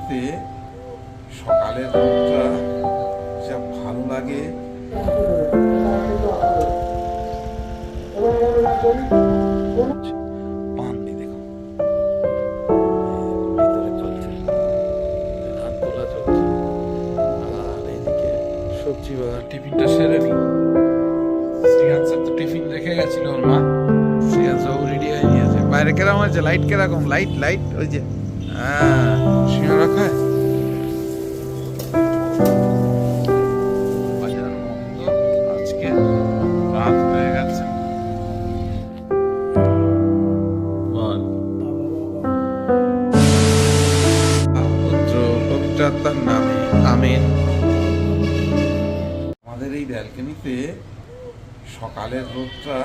ব্যালকনিতে সকালের রোদটা যা ভালো লাগে। পান দি দেখো ভিতরে চলছে, হাত তোলা চলছে। আর এইদিকে সবজি বাজার টিফিনটা সেরে নি। শ্রিয়ান স্যার তো টিফিন রেখে গেছিল ওর মা। শ্রিয়ান সব রেডি হয়ে নিয়েছে। বাইরে কেরকম হয়েছে? লাইট কিরকম? লাইট লাইট ওই যে হ্যাঁ সিঙ্গারা খায়। বাজার বন্ধ, আজকে রাত হয়ে গেছে। পুত্র পবিত্র আত্মার নামে আমিন। আমাদের এই ব্যালকনিতে সকালের রোদটা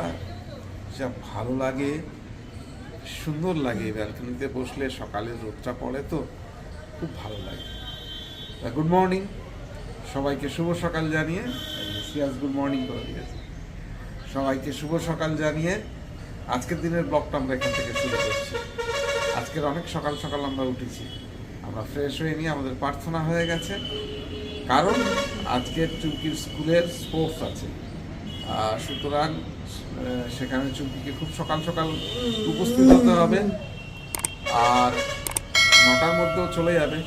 যা ভালো লাগে, সুন্দর লাগে। ব্যালকনিতে বসলে সকালের রোদটা পড়ে তো খুব ভালো লাগে। গুড মর্নিং সবাইকে, শুভ সকাল জানিয়ে সিয়াজ গুড মর্নিং করে দিয়েছে সবাইকে। শুভ সকাল জানিয়ে আজকের দিনের ব্লগটা আমরা এখান থেকে শুরু করছি। আজকের অনেক সকাল সকাল আমরা উঠেছি, আমরা ফ্রেশ হয়ে নিয়ে আমাদের প্রার্থনা হয়ে গেছে, কারণ আজকের চুমকির স্কুলের স্পোর্টস আছে। সুতরাং সেখানে চুমকিকে খুব সকাল সকাল উপস্থিত হতে হবে, আর 9টার মধ্যেও চলে যাবে।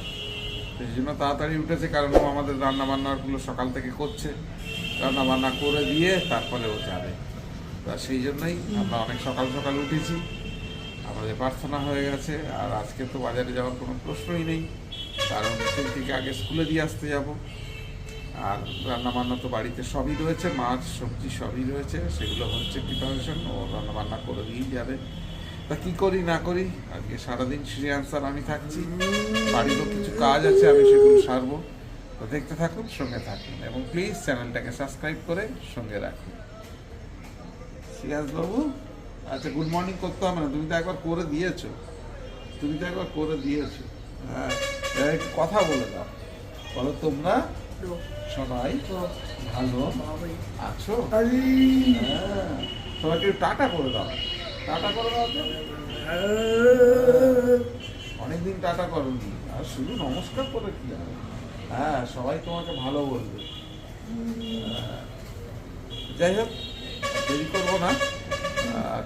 সেই জন্য তাড়াতাড়ি উঠেছে, কারণ ও আমাদের রান্নাবান্নাগুলো সকাল থেকে করছে। রান্নাবান্না করে দিয়ে তারপরে ও যাবে। তা সেই জন্যই আমরা অনেক সকাল সকাল উঠেছি, আমাদের প্রার্থনা হয়ে গেছে। আর আজকে তো বাজারে যাওয়ার কোনো প্রশ্নই নেই, কারণ চুমকিকে আগে স্কুলে দিয়ে আসতে যাব। আর রান্নাবান্না তো বাড়িতে সবই রয়েছে, মাছ সবজি সবই রয়েছে, সেগুলো হচ্ছে প্রিপারেশন। ও রান্নাবান্না করে দিয়েই যাবে। তা কী করি না করি, আজকে সারাদিন শ্রিয়ান স্যার আমি থাকছি, বাড়িরও কিছু কাজ আছে, আমি সেগুলো সারবো। তো দেখতে থাকুন, সঙ্গে থাকুন, এবং প্লিজ চ্যানেলটাকে সাবস্ক্রাইব করে সঙ্গে রাখুন। শ্রিয়াস বাবু, আচ্ছা গুড মর্নিং করতে হবে না, তুমি তো একবার করে দিয়েছো, হ্যাঁ একটু কথা বলে দাও, বলো তোমরা সবাই ভালো আছো? হ্যাঁ, সবাইকে টাটা করে দাও, টাটা করে দাও তো। অনেকদিন টাটা করোনি, আর শুধু নমস্কার করে কি হবে? হ্যাঁ, সবাই তোমাকে ভালো বলবে। যাই হোক, দেরি করবো না,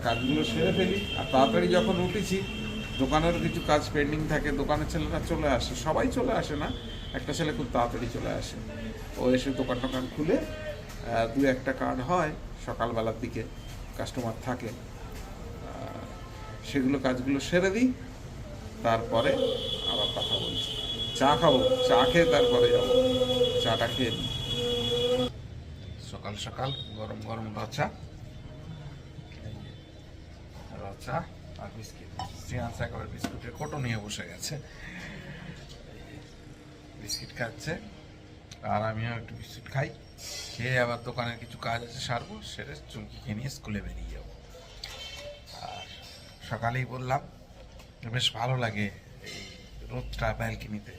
কাজগুলো সেরে ফেলি। আর তাড়াতাড়ি যখন উঠেছি, দোকানেরও কিছু কাজ পেন্ডিং থাকে, দোকানের ছেলেরা চলে আসে, সবাই চলে আসে না, একটা ছেলে খুব তাড়াতাড়ি চলে আসে। ও এসে দোকান টোকান খুলে 2-1টা কার্ড হয় সকালবেলার দিকে, কাস্টমার থাকে, সেগুলো কাজগুলো সেরে দিই। তারপরে আবার কথা বলছি, চা খাবো, চা খেয়ে তারপরে যাবো, চাটা খেয়ে নিই। সকাল সকাল গরম গরম রচা আর বিস্কিট। শ্রিয়াংশ একবার বিস্কুটের কোটো নিয়ে বসে গেছে, বিস্কিট খাচ্ছে, আর আমিও একটু বিস্কুট খাই। খেয়ে আবার দোকানের কিছু কাজ আছে সারবো, সেরে চুমকিকে নিয়ে স্কুলে বেরিয়ে যাবো। আর সকালেই বললাম বেশ ভালো লাগে এই রোদটা ব্যালকনিতে।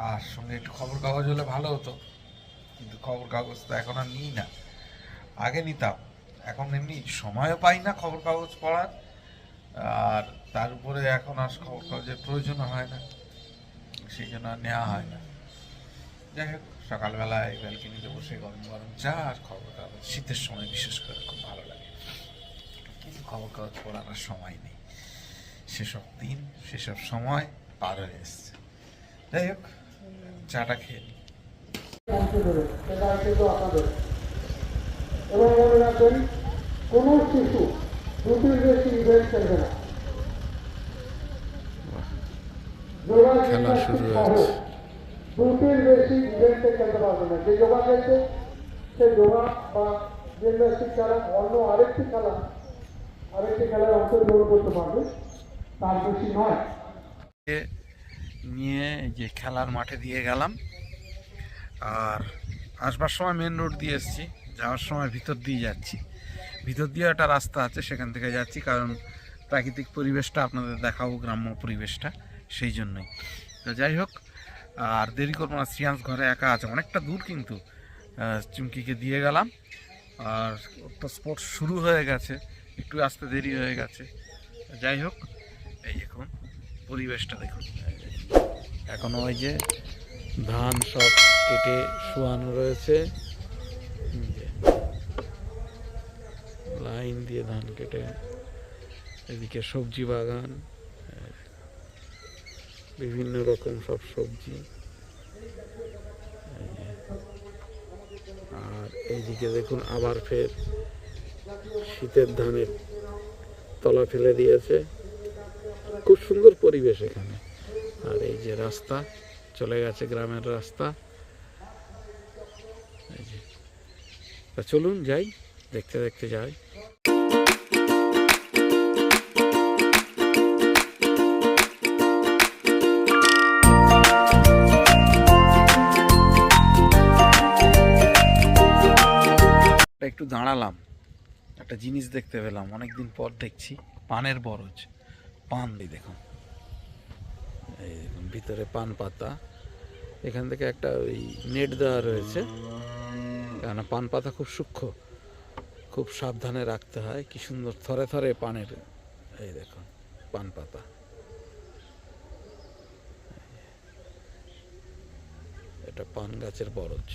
আর সঙ্গে একটু খবর কাগজ হলে ভালো হতো, কিন্তু খবর কাগজ তো এখন আর নিই না, আগে নিতাম। এখন এমনি সময়ও পাই না খবর কাগজ পড়ার, আর তার উপরে এখন আর খবর কাগজের প্রয়োজন হয় না, সেই জন্য আর নেওয়া হয় না। যাই হোক, সকালবেলায় ব্যালকনিতে বসে গরম গরম চা আর খবর কাগজ, শীতের সময় বিশেষ করে খুব ভালো লাগে। কিন্তু খবর কাগজ পড়ার আর সময় নেই, সেসব দিন সেসব সময় পার হয়ে এসছে। যাই হোক, চাটা খেয়ে নিই। এবং মনে রাখবেন, কোনো শিশু 2টির বেশি ইভেন্ট খেলবে না। খেলা শুরু হয়েছে। 2টির বেশি ইভেন্টে খেলতে পারবে না। যে যোগা খেলছে সে যোগা বা জিমন্যাস্টিক খেলা, অন্য আরেকটি খেলায় অংশগ্রহণ করতে পারবে, তার বেশি নয়। নিয়ে যে খেলার মাঠে দিয়ে গেলাম, আর আসবার সময় মেন রোড দিয়ে এসেছি, যাওয়ার সময় ভিতর দিয়ে যাচ্ছি। ভিতর দিয়ে একটা রাস্তা আছে, সেখান থেকে যাচ্ছি, কারণ প্রাকৃতিক পরিবেশটা আপনাদের দেখাবো, গ্রাম্য পরিবেশটা, সেই জন্যই। তো যাই হোক, আর দেরি করবো না, শ্রিয়াংশ ঘরে একা আছে, অনেকটা দূর, কিন্তু চুমকিকে দিয়ে গেলাম। আর তো স্পোর্টস শুরু হয়ে গেছে, একটু আসতে দেরি হয়ে গেছে। যাই হোক, এই এখন পরিবেশটা দেখুন। এখনো ওই যে ধান সব কেটে শোয়ানো রয়েছে, এই যে লাইন দিয়ে ধান কেটে। এদিকে সবজি বাগান, বিভিন্ন রকম সব সবজি। এই যে। আর এইদিকে দেখুন আবার ফের শীতের ধানের তলা ফেলে দিয়েছে। খুব সুন্দর পরিবেশ এখানে। আর এই যে রাস্তা চলে গেছে, গ্রামের রাস্তা। এই যে। তা চলুন যাই, দেখতে দেখতে যাই। একটু দাঁড়ালাম, একটা জিনিস দেখতে পেলাম, অনেকদিন পর দেখছি। পানের বরজ, পান দেখুন, এই দেখুন ভিতরে পান পাতা। এখান থেকে একটা ওই নেট দেওয়া রয়েছে, কেননা পান পাতা খুব সূক্ষ্ম, খুব সাবধানে রাখতে হয়। কি সুন্দর থরে থরে পানের, এই দেখুন পান পাতা। এটা পান গাছের বরজ।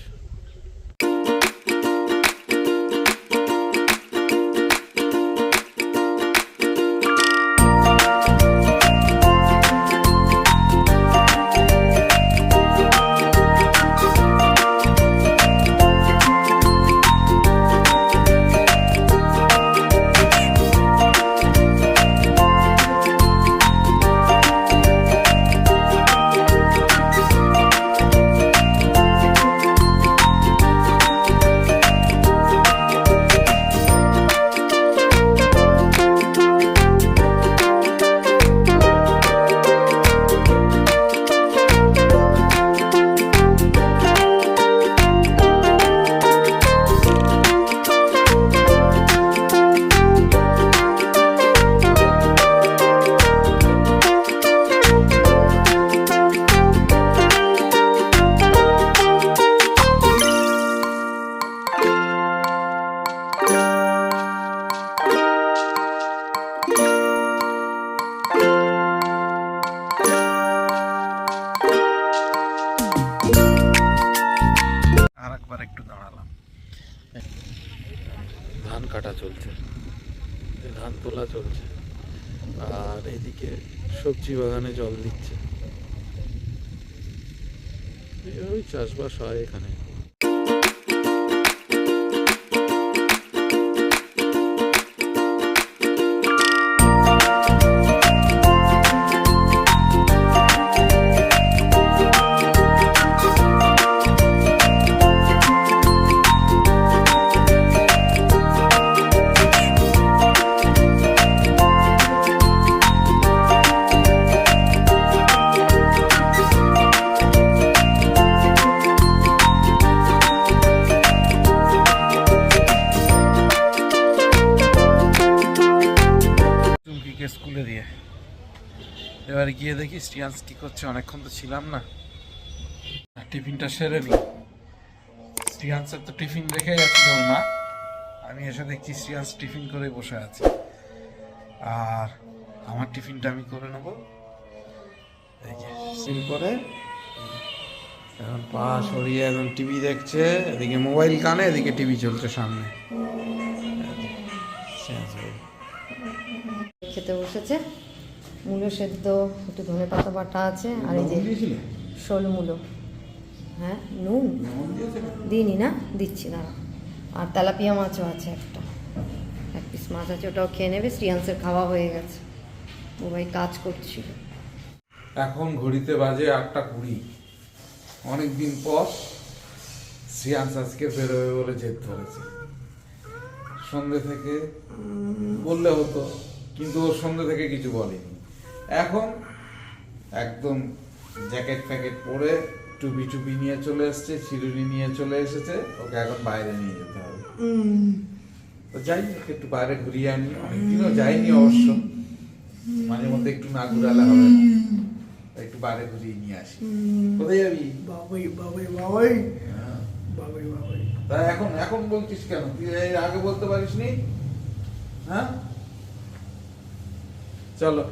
ধান কাটা চলছে, ধান তোলা চলছে, আর এদিকে সবজি বাগানে জল দিচ্ছে। এইভাবেই চাষবাস হয় এখানে। স্কুলে দিয়ে এবার গিয়ে দেখি শ্রিয়াংশ কি করছে। অনেকক্ষণ তো ছিলাম না, টিফিনটা সেরে নি। শ্রিয়াংশের তো টিফিন রেখে গেছিল ওর মা, আমি এসে দেখছি শ্রিয়াংশ টিফিন করে বসে আছে। আর আমার টিফিনটা আমি করে নেবো। এই যে সিল করে এখন পা সরিয়ে এখন টিভি দেখছে, এদিকে মোবাইল কানে, এদিকে টিভি চলছে সামনে। খেতে বসেছে, মূলো সেদ্ধ, একটু ধনে পাতা বাটা আছে, আর এই যে শোল মূলো। হ্যাঁ, নুন দিইনি না, দিচ্ছি না। আর তেলাপিয়া মাছও আছে, এক পিস মাছ আছে, ওটাও খেয়ে নেবে। শ্রিয়াংশের খাওয়া হয়ে গেছে, ও ভাই কাজ করছিল। এখন ঘড়িতে বাজে 8:20। অনেকদিন পর শ্রিয়াংশ আজকে বেরোবে বলে জেদ ধরেছে। সন্ধ্যে থেকে বললে হতো, কিন্তু ও সন্ধ্যে থেকে কিছু বলেনি। এখন একদম জ্যাকেট প্যাকেট পরে টুপি টুপি নিয়ে চলে এসছে, চিরুনি নিয়ে চলে এসেছে। ওকে এখন বাইরে নিয়ে যেতে হবে। তো যাই, একটু বাইরে ঘুরিয়ে আনি। অনেকদিনও যাইনি অবশ্য, মাঝে মধ্যে একটু না ঘুরালে হবে না, একটু বাইরে ঘুরিয়ে নিয়ে আসি। কোথায় যাবি? বাবাই বাবাই বাবাই বাবাই বাবাই। তা এখন এখন বলছিস কেন? তুই এর আগে বলতে পারিস নি? হ্যাঁ, চলো,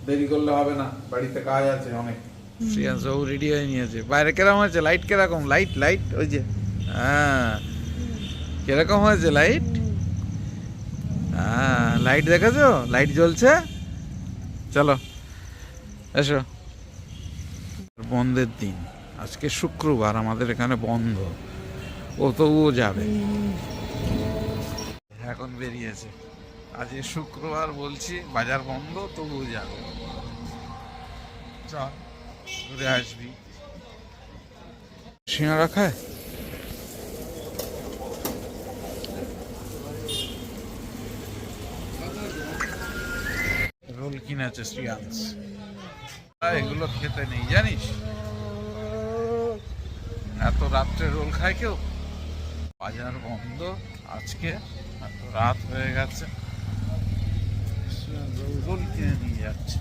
দেরি করলে হবে না, বাড়িতে কাজ আছে অনেক। শ্রিয়াংশ ও রেডি হয়ে নিয়েছে। বাইরে কিরকম হয়েছে? লাইট কিরকম? লাইট লাইট ওই যে, হ্যাঁ কিরকম হয়েছে লাইট? হ্যাঁ লাইট দেখেছো? লাইট জ্বলছে। চলো এসো। বন্ধের দিন আজকে শুক্রবার, আমাদের এখানে বন্ধ। ও তবুও যাবে, এখন বেরিয়েছে। আজকে শুক্রবার বলছি, বাজার বন্ধ তবুও যাবে। চল ঘুরে আসবি। সিঙ্গারা খায়? রোল কিনেছে শ্রিয়াংশ। এগুলো খেতে নেই জানিস, এত রাত্রে রোল খায় কেউ? বাজার বন্ধ আজকে, এত রাত হয়ে গেছে, রোল কিনে নিয়ে যাচ্ছে।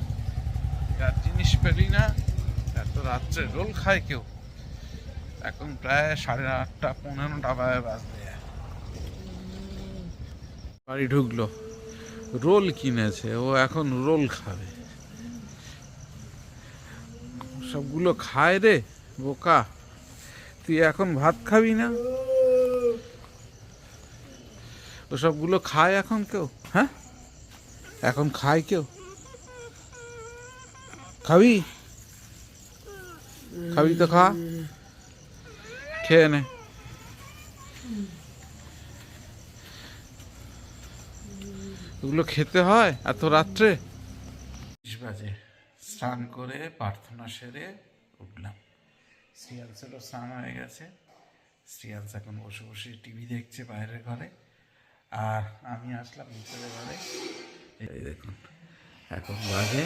যার জিনিস পেলি না, এত রাত্রে রোল খায় কেউ? এখন প্রায় 8:30 15টা বাজতে যায়। বাড়ি ঢুকলো, রোল কিনেছে, ও এখন রোল খাবে। সবগুলো খায় রে বোকা, তুই এখন ভাত খাবি না? ও সবগুলো খায় এখন কেউ? হ্যাঁ এখন খায় কেউ? খাবি? খাবি তো খা, খেয়ে নে। ওগুলো খেতে হয় এত রাত্রে? 20 বাজে স্নান করে প্রার্থনা সেরে উঠলাম। শ্রিয়াংশেরও স্নান হয়ে গেছে। শ্রিয়াংশ এখন বসে বসে টিভি দেখছে বাইরের ঘরে, আর আমি আসলাম ভিতরে ঘরে। এই দেখুন এখন বাজে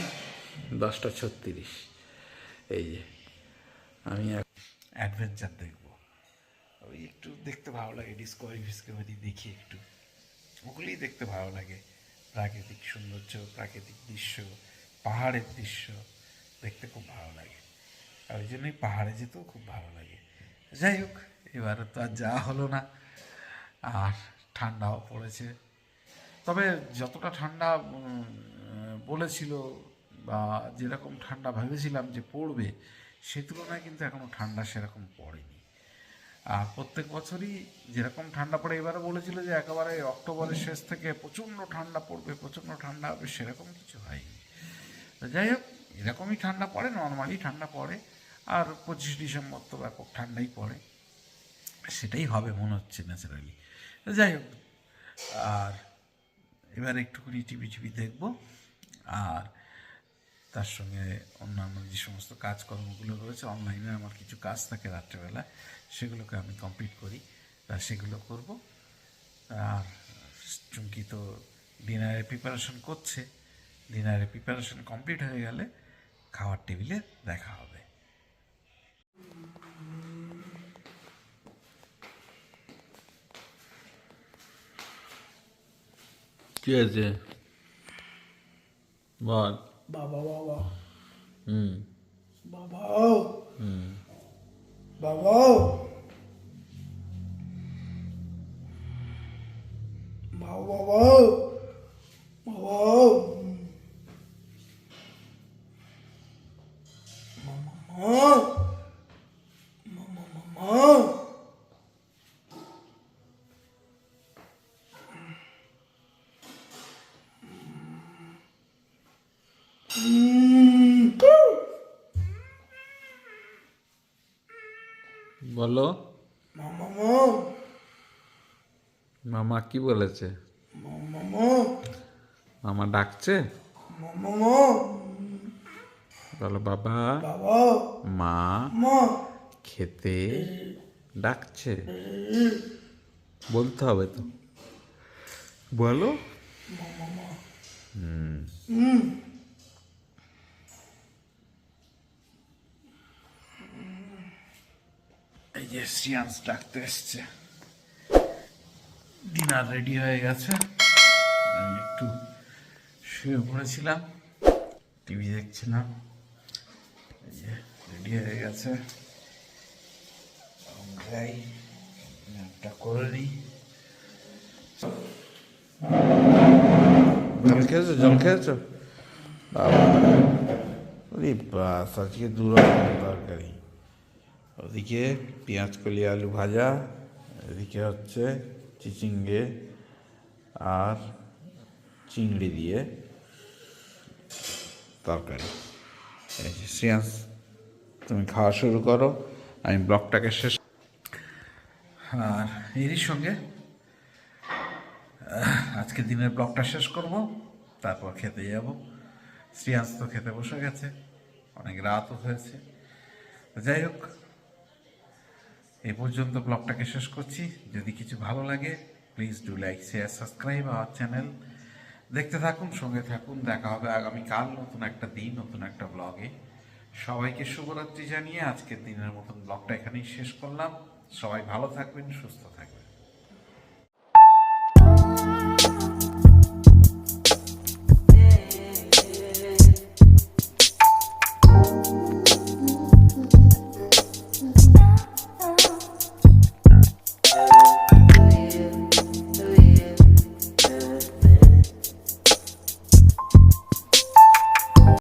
10:36। এই যে আমি অ্যাডভেঞ্চার দেখব, ওই একটু দেখতে ভালো লাগে, ডিসকভারি ফিসকভারি দেখি একটু, ওগুলোই দেখতে ভালো লাগে। প্রাকৃতিক সৌন্দর্য, প্রাকৃতিক দৃশ্য, পাহাড়ের দৃশ্য দেখতে খুব ভালো লাগে, আর ওই জন্যই পাহাড়ে যেতেও খুব ভালো লাগে। যাই হোক, এবারে তো আর যাওয়া হলো না, আর ঠান্ডাও পড়েছে। তবে যতটা ঠান্ডা বলেছিল বা যেরকম ঠান্ডা ভেবেছিলাম যে পড়বে, সে তুলনায় কিন্তু এখনও ঠান্ডা সেরকম পড়েনি। আর প্রত্যেক বছরই যেরকম ঠান্ডা পড়ে, এবারে বলেছিল যে একেবারে অক্টোবরের শেষ থেকে প্রচণ্ড ঠান্ডা পড়বে, প্রচণ্ড ঠান্ডা হবে, সেরকম কিছু হয়নি। তো যাই হোক, এরকমই ঠান্ডা পড়ে, নর্মালি ঠান্ডা পড়ে, আর 25 ডিসেম্বর তো ব্যাপক ঠান্ডাই পড়ে, সেটাই হবে মনে হচ্ছে ন্যাচারালি। যাই হোক, আর এবার একটুখানি টিভি দেখবো, আর তার সঙ্গে অন্যান্য যে সমস্ত কাজকর্মগুলো রয়েছে, অনলাইনে আমার কিছু কাজ থাকে রাত্রেবেলা, সেগুলোকে আমি কমপ্লিট করি, তা সেগুলো করব। আর চুমকি তো ডিনারের প্রিপারেশন করছে, ডিনারের প্রিপারেশন কমপ্লিট হয়ে গেলে খাওয়ার টেবিলে দেখা হবে। কি আছে বল? বাবা বাবা হুম বাবা হুম বাবা বাবা বাবা বলো মামা মামা কি বলেছে? মামা মামা ডাকছে? মামা বলো বাবা বাবা মা মা খেতে ডাকছে, বলতে হবে তো, বলো। এই যে শ্রিয়াংশ ডাকতে এসছে, ডিনার রেডি হয়ে গেছে, আমি একটু শুয়ে পড়েছিলাম, টিভি দেখছিলাম। এই যে রেডি হয়ে গেছে, যাই ডিনারটা করে নিই। জল খেয়েছো? জল খেয়েছো? বাবা ওরে বাস, আজকে দু রকমের তরকারি। ওদিকে পেঁয়াজ কলি আলু ভাজা, এদিকে হচ্ছে চিচিঙ্গে আর চিংড়ি দিয়ে তরকারি। এই যে শ্রেয়াংশ, তুমি খাওয়া শুরু করো, আমি ব্লগটাকে শেষ। আর এরই সঙ্গে আজকে দিনের ব্লগটা শেষ করব, তারপর খেতে যাব। শ্রেয়াংশ তো খেতে বসে গেছে, অনেক রাতও হয়েছে। তো যাই হোক, এই পর্যন্ত ব্লগটাকে শেষ করছি। যদি কিছু ভালো লাগে please do like share subscribe our channel. দেখতে থাকুন, সঙ্গে থাকুন। দেখা হবে আগামীকাল নতুন একটা দিন, নতুন একটা ব্লগে। সবাইকে শুভরাত্রি জানিয়ে আজকের দিনের মতন ব্লগটা এখানেই শেষ করলাম। সবাই ভালো থাকবেন, সুস্থ থাকবেন।